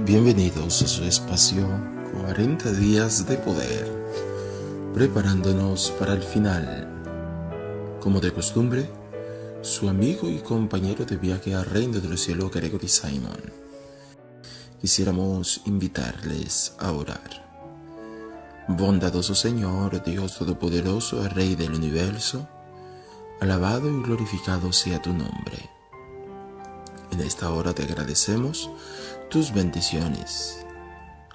Bienvenidos a su espacio 40 días de poder, preparándonos para el final. Como de costumbre, su amigo y compañero de viaje al reino de los cielos, Gregory Simon. Quisiéramos invitarles a orar. Bondadoso Señor, Dios Todopoderoso, Rey del Universo, alabado y glorificado sea tu nombre. En esta hora te agradecemos tus bendiciones.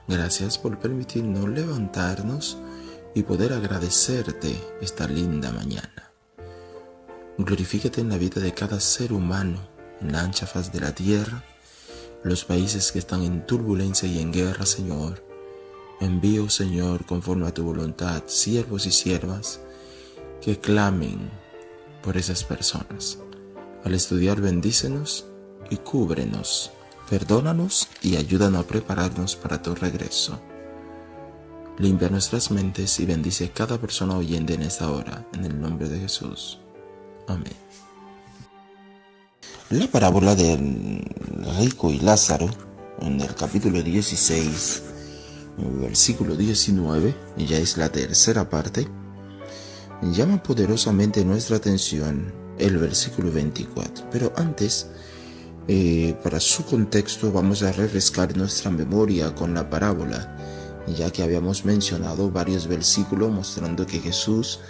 Gracias por permitirnos levantarnos y poder agradecerte esta linda mañana. Glorifícate en la vida de cada ser humano, en la ancha faz de la tierra, los países que están en turbulencia y en guerra, Señor. Envío, Señor, conforme a tu voluntad, siervos y siervas que clamen por esas personas. Al estudiar, bendícenos y cúbrenos, perdónanos y ayúdanos a prepararnos para tu regreso. Limpia nuestras mentes y bendice a cada persona oyente en esta hora, en el nombre de Jesús. Amén. La parábola del rico y Lázaro, en el capítulo 16, versículo 19, ya es la tercera parte, llama poderosamente nuestra atención el versículo 24. Pero antes, para su contexto, vamos a refrescar nuestra memoria con la parábola, ya que habíamos mencionado varios versículos mostrando que Jesús,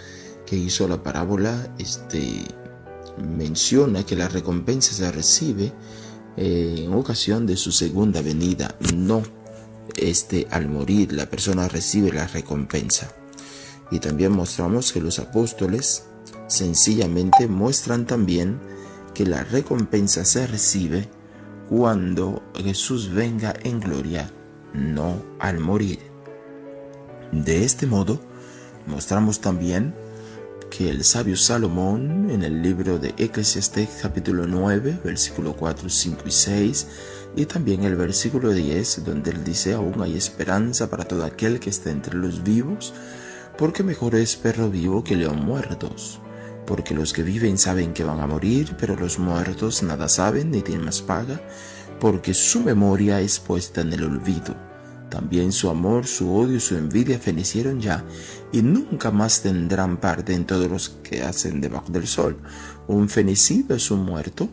que hizo la parábola, menciona que la recompensa se recibe en ocasión de su segunda venida. No, al morir la persona recibe la recompensa. Y también mostramos que los apóstoles sencillamente muestran también que la recompensa se recibe cuando Jesús venga en gloria, no al morir. De este modo, mostramos también que el sabio Salomón, en el libro de Eclesiastés capítulo 9, versículo 4, 5 y 6, y también el versículo 10, donde él dice: aún hay esperanza para todo aquel que está entre los vivos, porque mejor es perro vivo que león muertos. Porque los que viven saben que van a morir, pero los muertos nada saben ni tienen más paga, porque su memoria es puesta en el olvido. También su amor, su odio y su envidia fenecieron ya, y nunca más tendrán parte en todos los que hacen debajo del sol. Un fenecido es un muerto.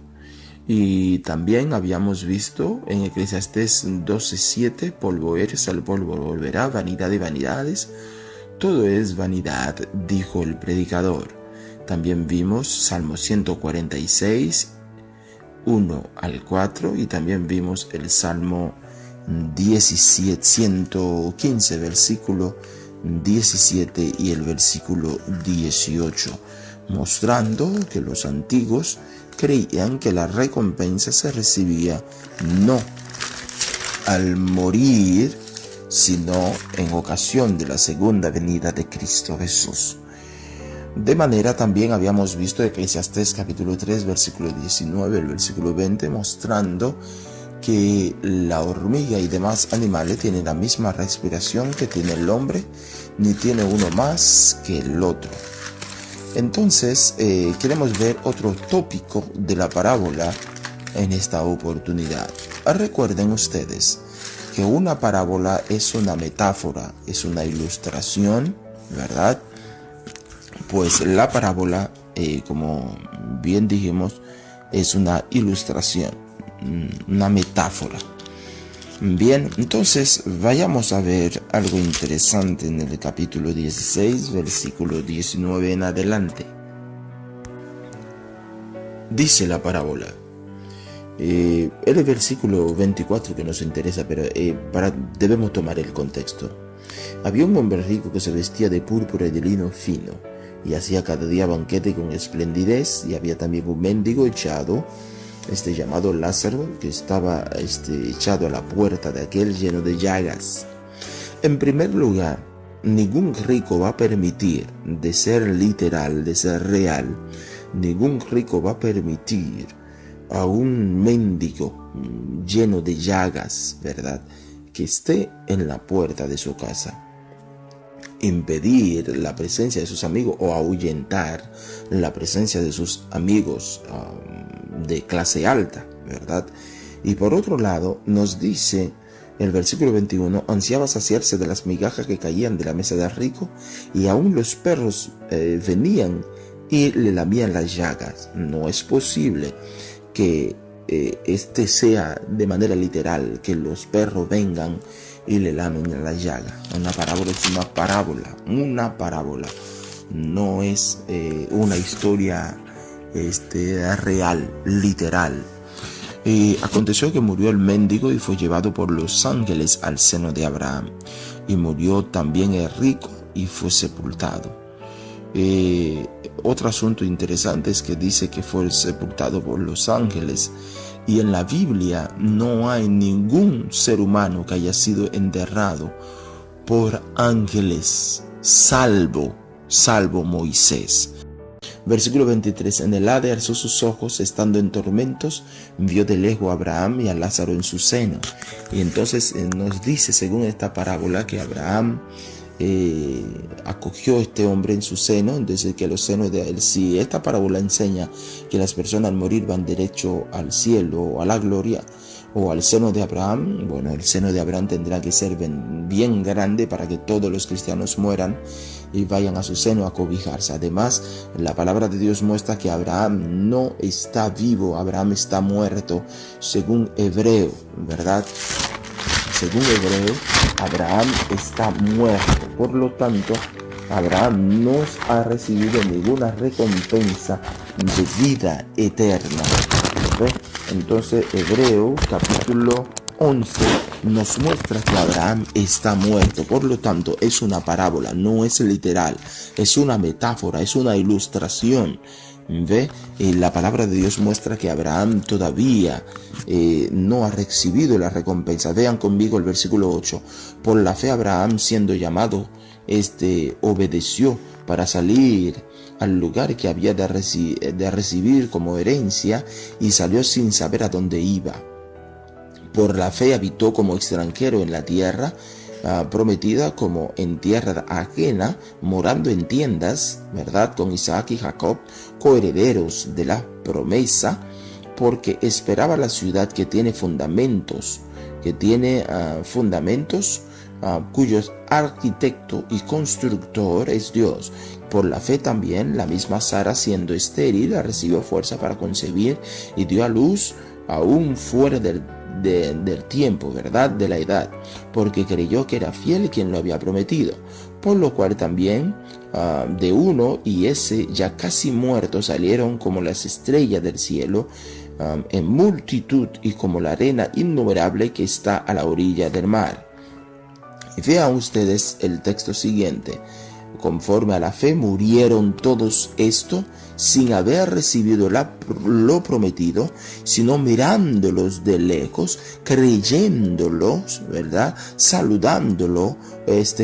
Y también habíamos visto en Eclesiastés 12:7, polvo eres, al polvo volverá, vanidad de vanidades. Todo es vanidad, dijo el predicador. También vimos Salmo 146, 1 al 4, y también vimos el Salmo 115, versículo 17 y el versículo 18, mostrando que los antiguos creían que la recompensa se recibía no al morir, sino en ocasión de la segunda venida de Cristo Jesús. De manera también habíamos visto Eclesiastés capítulo 3, versículo 19, el versículo 20, mostrando que la hormiga y demás animales tienen la misma respiración que tiene el hombre, ni tiene uno más que el otro. Entonces, queremos ver otro tópico de la parábola en esta oportunidad. Recuerden ustedes que una parábola es una metáfora, es una ilustración, ¿verdad? Pues la parábola, como bien dijimos, es una ilustración, una metáfora. Bien, entonces vayamos a ver algo interesante en el capítulo 16, versículo 19 en adelante. Dice la parábola. El versículo 24 que nos interesa, pero debemos tomar el contexto. Había un hombre rico que se vestía de púrpura y de lino fino, y hacía cada día banquete con esplendidez, y había también un mendigo echado, llamado Lázaro, que estaba echado a la puerta de aquel lleno de llagas. En primer lugar, ningún rico va a permitir, de ser literal, de ser real, ningún rico va a permitir a un mendigo lleno de llagas, ¿verdad?, que esté en la puerta de su casa, impedir la presencia de sus amigos o ahuyentar la presencia de sus amigos de clase alta, ¿verdad? Y por otro lado, nos dice el versículo 21, ansiaba saciarse de las migajas que caían de la mesa del rico, y aún los perros venían y le lamían las llagas. No es posible que este sea de manera literal, que los perros vengan y le lamen la llaga. Una parábola es una parábola. No es una historia real, literal. Aconteció que murió el mendigo y fue llevado por los ángeles al seno de Abraham. Y murió también el rico y fue sepultado. Otro asunto interesante es que dice que fue sepultado por los ángeles, y en la Biblia no hay ningún ser humano que haya sido enterrado por ángeles, salvo Moisés. Versículo 23, en el Hades alzó sus ojos, estando en tormentos, vio de lejos a Abraham y a Lázaro en su seno. Y entonces nos dice, según esta parábola, que Abraham acogió a este hombre en su seno, entonces que los senos de él, si esta parábola enseña que las personas al morir van derecho al cielo o a la gloria o al seno de Abraham, bueno, el seno de Abraham tendrá que ser bien grande para que todos los cristianos mueran y vayan a su seno a cobijarse. Además, la palabra de Dios muestra que Abraham no está vivo, Abraham está muerto, según Hebreo, ¿verdad? Según Hebreo, Abraham está muerto. Por lo tanto, Abraham no ha recibido ninguna recompensa de vida eterna. ¿Ve? Entonces, Hebreo capítulo 11 nos muestra que Abraham está muerto. Por lo tanto, es una parábola, no es literal, es una metáfora, es una ilustración. ¿Ve? La palabra de Dios muestra que Abraham todavía no ha recibido la recompensa. Vean conmigo el versículo 8. Por la fe Abraham, siendo llamado, obedeció para salir al lugar que había de recibir como herencia, y salió sin saber a dónde iba. Por la fe habitó como extranjero en la tierra prometida, como en tierra ajena, morando en tiendas, ¿verdad?, con Isaac y Jacob, coherederos de la promesa, porque esperaba la ciudad que tiene fundamentos, cuyos arquitecto y constructor es Dios. Por la fe también la misma Sara, siendo estéril, recibió fuerza para concebir y dio a luz aún fuera del tiempo, ¿verdad?, de la edad, porque creyó que era fiel quien lo había prometido. Por lo cual también de uno y ese ya casi muerto salieron como las estrellas del cielo en multitud, y como la arena innumerable que está a la orilla del mar. Y vean ustedes el texto siguiente. Conforme a la fe murieron todos estos sin haber recibido lo prometido, sino mirándolos de lejos, creyéndolos, ¿verdad?, saludándolo,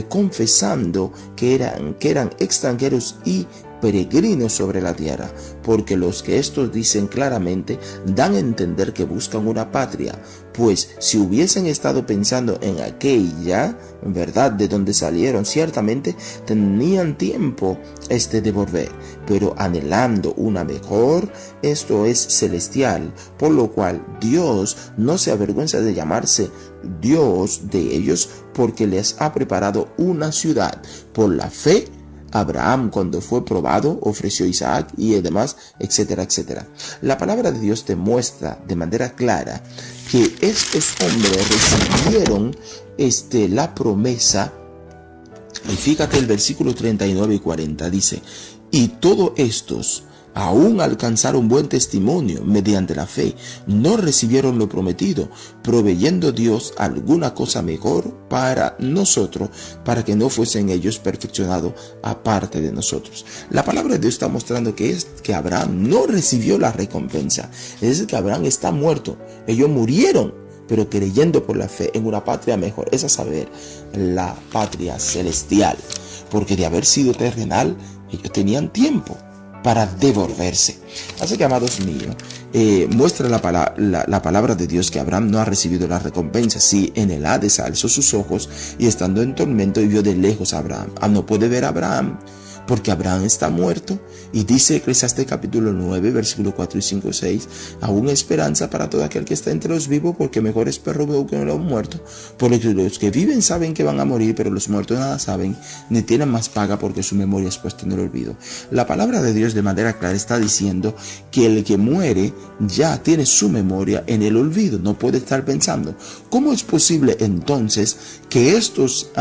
confesando que eran extranjeros y peregrinos sobre la tierra, porque los que estos dicen claramente dan a entender que buscan una patria, pues si hubiesen estado pensando en aquella, ¿verdad?, de donde salieron, ciertamente tenían tiempo de volver, pero anhelando una mejor, esto es celestial, por lo cual Dios no se avergüenza de llamarse Dios de ellos, porque les ha preparado una ciudad. Por la fe Abraham, cuando fue probado, ofreció a Isaac, y además, etcétera, etcétera. La palabra de Dios demuestra de manera clara que estos hombres recibieron la promesa. Y fíjate el versículo 39 y 40, dice: y todos estos aún alcanzaron buen testimonio mediante la fe, no recibieron lo prometido, proveyendo Dios alguna cosa mejor para nosotros, para que no fuesen ellos perfeccionados aparte de nosotros. La palabra de Dios está mostrando que Abraham no recibió la recompensa, es decir, que Abraham está muerto. Ellos murieron, pero creyendo por la fe en una patria mejor, es a saber, la patria celestial, porque de haber sido terrenal, ellos tenían tiempo. para devolverse. Así que, amados míos, muestra la palabra de Dios que Abraham no ha recibido la recompensa. Sí, en el Hades alzó sus ojos y estando en tormento y vio de lejos a Abraham. No puede ver a Abraham porque Abraham está muerto. Y dice Eclesiastés capítulo 9, versículos 4 y 5 y 6, aún esperanza para todo aquel que está entre los vivos, porque mejor es perro vivo que los muertos. Porque los que viven saben que van a morir, pero los muertos nada saben, ni tienen más paga, porque su memoria es puesta en el olvido. La palabra de Dios de manera clara está diciendo que el que muere ya tiene su memoria en el olvido, no puede estar pensando. ¿Cómo es posible entonces que estos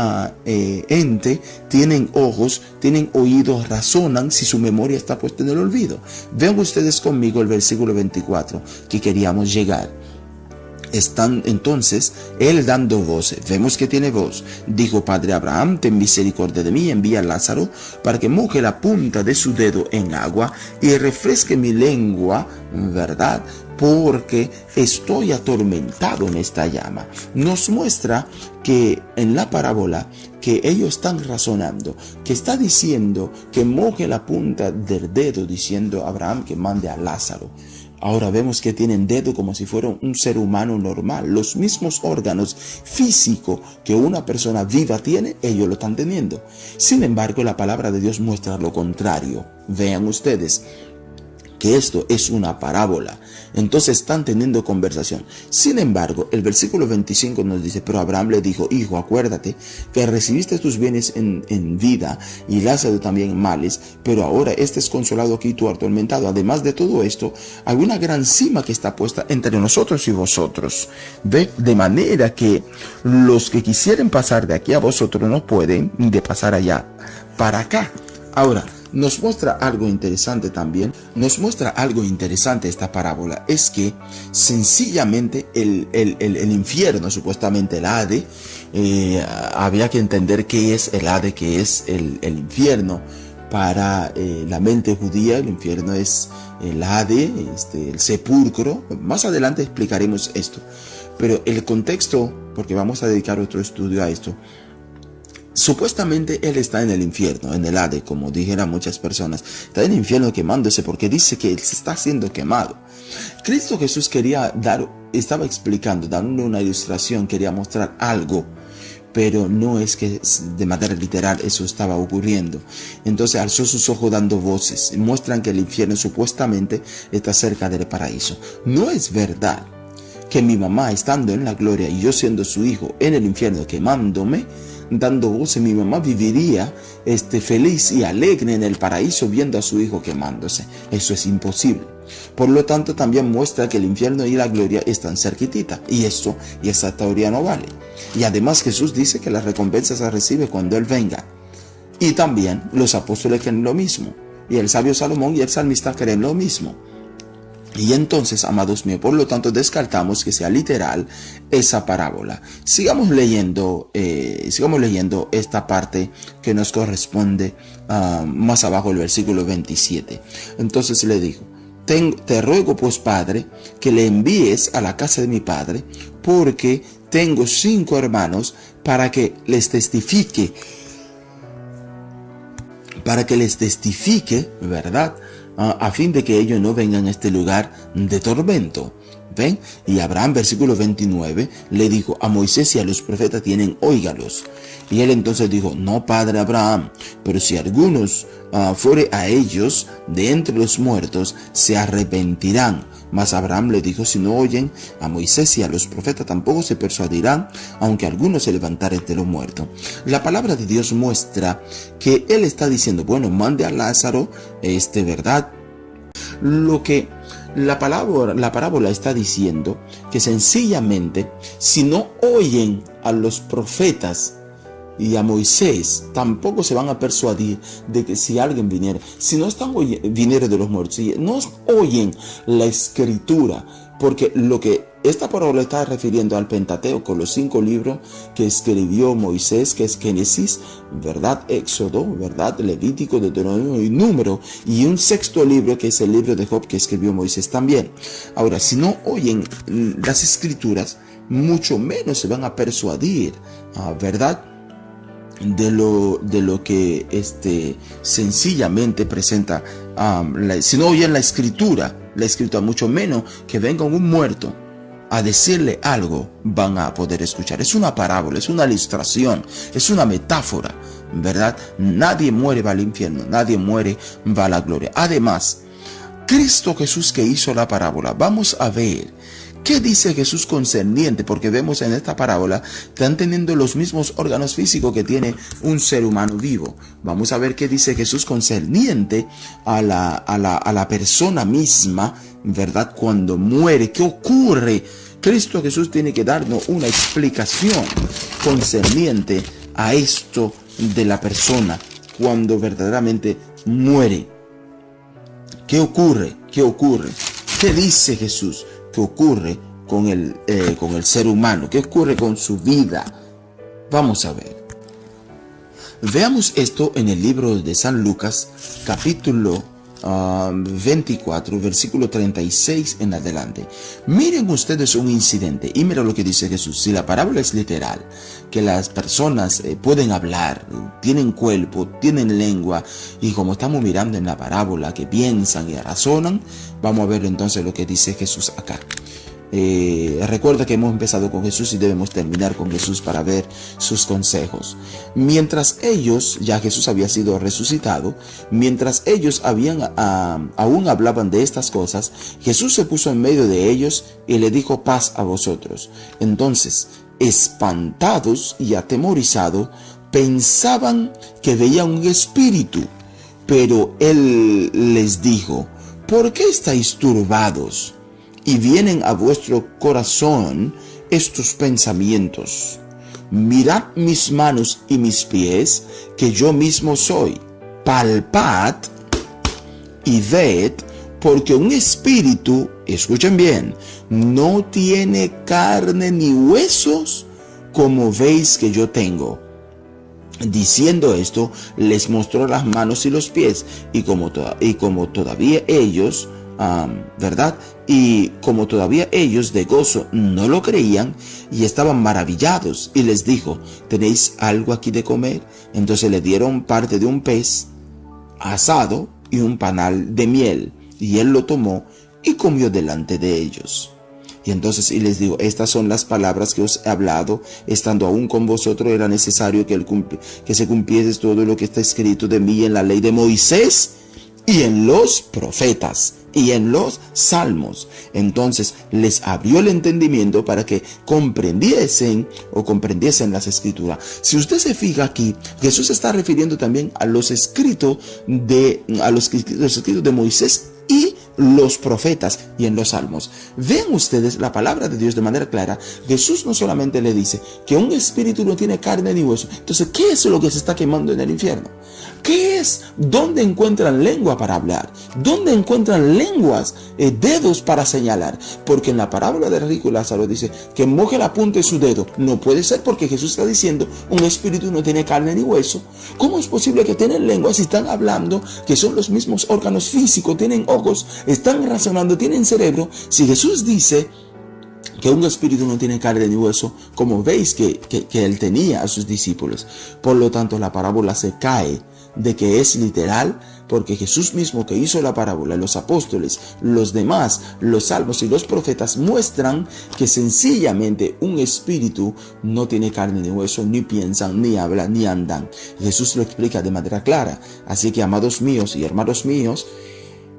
entes tienen ojos, tienen oídos, razonan si su memoria está puesta en el olvido? Vean ustedes conmigo el versículo 24 que queríamos llegar. Están entonces él dando voces. Vemos que tiene voz. Dijo: Padre Abraham, ten misericordia de mí, envía a Lázaro para que moje la punta de su dedo en agua y refresque mi lengua, ¿verdad? Porque estoy atormentado en esta llama. Nos muestra que en la parábola que ellos están razonando, que está diciendo que moje la punta del dedo, diciendo a Abraham que mande a Lázaro. Ahora vemos que tienen dedo como si fuera un ser humano normal. Los mismos órganos físicos que una persona viva tiene, ellos lo están teniendo. Sin embargo, la palabra de Dios muestra lo contrario. Vean ustedes que esto es una parábola. Entonces están teniendo conversación. Sin embargo, el versículo 25 nos dice: pero Abraham le dijo: hijo, acuérdate que recibiste tus bienes en vida y Lázaro también en males, pero ahora este es consolado aquí, tú atormentado. Además de todo esto, hay una gran cima que está puesta entre nosotros y vosotros. ¿Ve? De manera que los que quisieren pasar de aquí a vosotros no pueden, de pasar allá para acá. Ahora, nos muestra algo interesante también. Nos muestra algo interesante esta parábola. Es que sencillamente el infierno, supuestamente el Hades, había que entender qué es el Hades, qué es el infierno. Para la mente judía, el infierno es el Hades, el sepulcro. Más adelante explicaremos esto. Pero el contexto, porque vamos a dedicar otro estudio a esto, supuestamente él está en el infierno, en el Hades, como dijeran muchas personas. Está en el infierno quemándose porque dice que él se está siendo quemado. Cristo Jesús estaba explicando, dando una ilustración, quería mostrar algo, pero no es que de manera literal eso estaba ocurriendo. Entonces alzó sus ojos dando voces. Muestran que el infierno supuestamente está cerca del paraíso. No es verdad que mi mamá, estando en la gloria y yo siendo su hijo en el infierno quemándome, dando voces, mi mamá viviría feliz y alegre en el paraíso viendo a su hijo quemándose. Eso es imposible. Por lo tanto, también muestra que el infierno y la gloria están cerquitita, y esa teoría no vale. Y además Jesús dice que la recompensa se recibe cuando Él venga. Y también los apóstoles creen lo mismo, y el sabio Salomón y el salmista creen lo mismo. Y entonces, amados míos, por lo tanto descartamos que sea literal esa parábola. Sigamos leyendo esta parte que nos corresponde más abajo, el versículo 27. Entonces le dijo: te ruego pues, Padre, que le envíes a la casa de mi padre, porque tengo 5 hermanos, para que les testifique, ¿verdad? A fin de que ellos no vengan a este lugar de tormento. ¿Ven? Y Abraham, versículo 29, le dijo: a Moisés y a los profetas tienen, óigalos. Y él entonces dijo: no, padre Abraham, pero si algunos fuere a ellos de entre los muertos, se arrepentirán. Mas Abraham le dijo: si no oyen a Moisés y a los profetas, tampoco se persuadirán, aunque algunos se levantaren de los muertos. La palabra de Dios muestra que él está diciendo: bueno, mande a Lázaro, ¿verdad? Lo que la parábola está diciendo, que sencillamente, si no oyen a los profetas y a Moisés, tampoco se van a persuadir de que si alguien viniera, si no están viniera de los muertos, si no oyen la escritura, porque lo que esta parábola está refiriendo al Pentateuco, los 5 libros que escribió Moisés, que es Génesis, ¿verdad? Éxodo, ¿verdad? Levítico, Deuteronomio y Número, y un 6º libro que es el libro de Job que escribió Moisés también. Ahora, si no oyen las escrituras, mucho menos se van a persuadir, ¿verdad? De lo que sencillamente presenta si no oyen la escritura, mucho menos que venga un muerto a decirle algo, van a poder escuchar. Es una parábola, es una ilustración, es una metáfora, ¿verdad? Nadie muere va al infierno, nadie muere va a la gloria. Además, Cristo Jesús que hizo la parábola, vamos a ver qué dice Jesús concerniente, porque vemos en esta parábola están teniendo los mismos órganos físicos que tiene un ser humano vivo. Vamos a ver qué dice Jesús concerniente a la persona misma, ¿verdad? Cuando muere, ¿qué ocurre? Cristo Jesús tiene que darnos una explicación concerniente a esto de la persona cuando verdaderamente muere. ¿Qué ocurre? ¿Qué ocurre? ¿Qué dice Jesús? ¿Qué ocurre con el ser humano? ¿Qué ocurre con su vida? Vamos a ver. Veamos esto en el libro de San Lucas, capítulo 24, versículo 36 en adelante. Miren ustedes un incidente y miren lo que dice Jesús. Si la parábola es literal, que las personas pueden hablar, tienen cuerpo, tienen lengua, y como estamos mirando en la parábola, que piensan y razonan, vamos a ver entonces lo que dice Jesús acá. Recuerda que hemos empezado con Jesús y debemos terminar con Jesús para ver sus consejos. Mientras ellos, ya Jesús había sido resucitado, mientras ellos aún hablaban de estas cosas, Jesús se puso en medio de ellos y le dijo: paz a vosotros. Entonces, espantados y atemorizados, pensaban que veían un espíritu, pero él les dijo: ¿por qué estáis turbados? Y vienen a vuestro corazón estos pensamientos. Mirad mis manos y mis pies, que yo mismo soy. Palpad y ved, porque un espíritu, escuchen bien, no tiene carne ni huesos, como veis que yo tengo. Diciendo esto, les mostró las manos y los pies, y como todavía ellos, ¿verdad? Y como todavía ellos de gozo no lo creían y estaban maravillados, y les dijo: ¿tenéis algo aquí de comer? Entonces le dieron parte de un pez asado y un panal de miel, y él lo tomó y comió delante de ellos. Y entonces les digo: estas son las palabras que os he hablado, estando aún con vosotros. Era necesario que se cumpliese todo lo que está escrito de mí en la ley de Moisés y en los profetas y en los salmos. Entonces les abrió el entendimiento para que comprendiesen las escrituras. Si usted se fija aquí, Jesús se está refiriendo también a los escritos de Moisés y los profetas y en los salmos. Vean ustedes la palabra de Dios de manera clara. Jesús no solamente le dice que un espíritu no tiene carne ni hueso. Entonces, ¿qué es lo que se está quemando en el infierno? ¿Qué es? ¿Dónde encuentran lengua para hablar? ¿Dónde encuentran lenguas, dedos para señalar? Porque en la parábola del rico Lázaro dice que moje la punta de su dedo. No puede ser, porque Jesús está diciendo un espíritu no tiene carne ni hueso. ¿Cómo es posible que tienen lenguas si están hablando, que son los mismos órganos físicos, tienen ojos, están razonando, tienen cerebro? Si Jesús dice que un espíritu no tiene carne ni hueso, como veis que él tenía a sus discípulos. Por lo tanto, la parábola se cae de que es literal, porque Jesús mismo, que hizo la parábola, los apóstoles, los demás, los salmos y los profetas muestran que sencillamente un espíritu no tiene carne ni hueso, ni piensan, ni hablan, ni andan. Jesús lo explica de manera clara. Así que, amados míos y hermanos míos,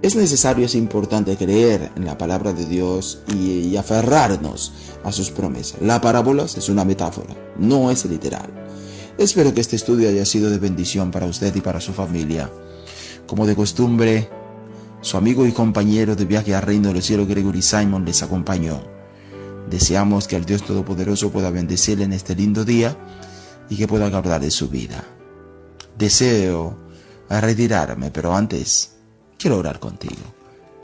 es necesario, es importante creer en la palabra de Dios y aferrarnos a sus promesas. La parábola es una metáfora, no es literal. Espero que este estudio haya sido de bendición para usted y para su familia. Como de costumbre, su amigo y compañero de viaje al reino del cielo, Gregory Simon, les acompañó. Deseamos que el Dios Todopoderoso pueda bendecirle en este lindo día y que pueda guardar de su vida. Deseo retirarme, pero antes quiero orar contigo.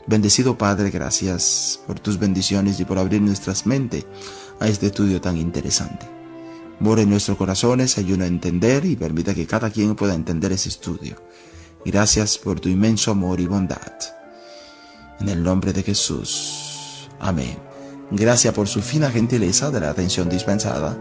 Bendecido Padre, gracias por tus bendiciones y por abrir nuestras mentes a este estudio tan interesante. Mora en nuestros corazones, ayuda a entender y permita que cada quien pueda entender ese estudio. Gracias por tu inmenso amor y bondad. En el nombre de Jesús. Amén. Gracias por su fina gentileza de la atención dispensada.